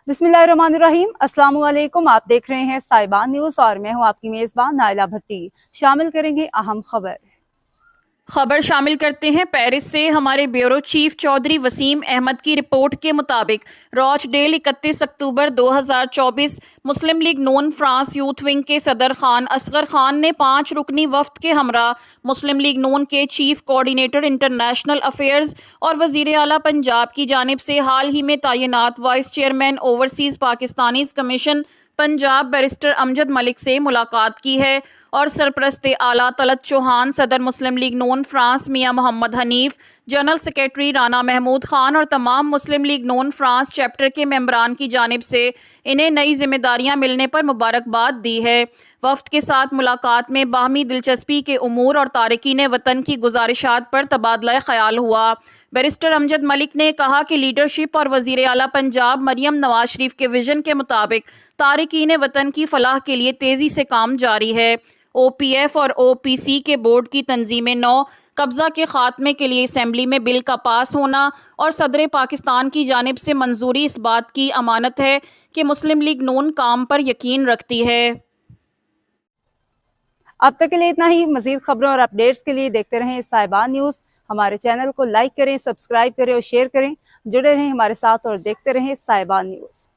बिस्मिल्लाहिर्रहमानिर्रहीम। अस्सलाम वालेकुम। आप देख रहे हैं साहिबान न्यूज़ और मैं हूं आपकी मेज़बान नाइला भट्टी। शामिल करेंगे अहम खबर शामिल करते हैं पेरिस से। हमारे ब्यूरो चीफ चौधरी वसीम अहमद की रिपोर्ट के मुताबिक रॉचडेल 31 अक्टूबर 2024 मुस्लिम लीग नून फ्रांस यूथ विंग के सदर खान असगर खान ने 5 रुकनी वफ्द के हमरा मुस्लिम लीग नून के चीफ कोऑर्डिनेटर इंटरनेशनल अफेयर्स और वजीर आला पंजाब की जानिब से हाल ही में तैनात vice chairman overseas Pakistanis commission Punjab barrister Amjad Malik से मुलाकात की है और सरपरस्त आला तलत चौहान, सदर मुस्लिम लीग नून फ्रांस मियां मोहम्मद हनीफ, जनरल सेक्रेटरी राना महमूद खान और तमाम मुस्लिम लीग नून फ्रांस चैप्टर के मेंबरान की जानिब से इन्हें नई जिम्मेदारियां मिलने पर मुबारकबाद दी है। वफ्द के साथ मुलाकात में बाहमी दिलचस्पी के उमूर और तारकीन वतन की गुजारिशात पर तबादला ख्याल हुआ। बैरिस्टर अमजद मलिक ने कहा कि लीडरशिप और वजीर आला पंजाब मरियम नवाज शरीफ के विजन के मुताबिक तारकीन वतन की फलाह के लिए तेजी से काम जारी है। OPF और OPC के बोर्ड की तंजीम नौ कब्जा के खात्मे के लिए असम्बली में बिल का पास होना और सदर पाकिस्तान की जानिब से मंजूरी इस बात की अमानत है कि मुस्लिम लीग नून काम पर यकीन रखती है। अब तक के लिए इतना ही। मजीद खबरों और अपडेट्स के लिए देखते रहें साहिबान न्यूज़। हमारे चैनल को लाइक करें, सब्सक्राइब करें और शेयर करें। जुड़े रहें हमारे साथ और देखते रहें साहिबान न्यूज़।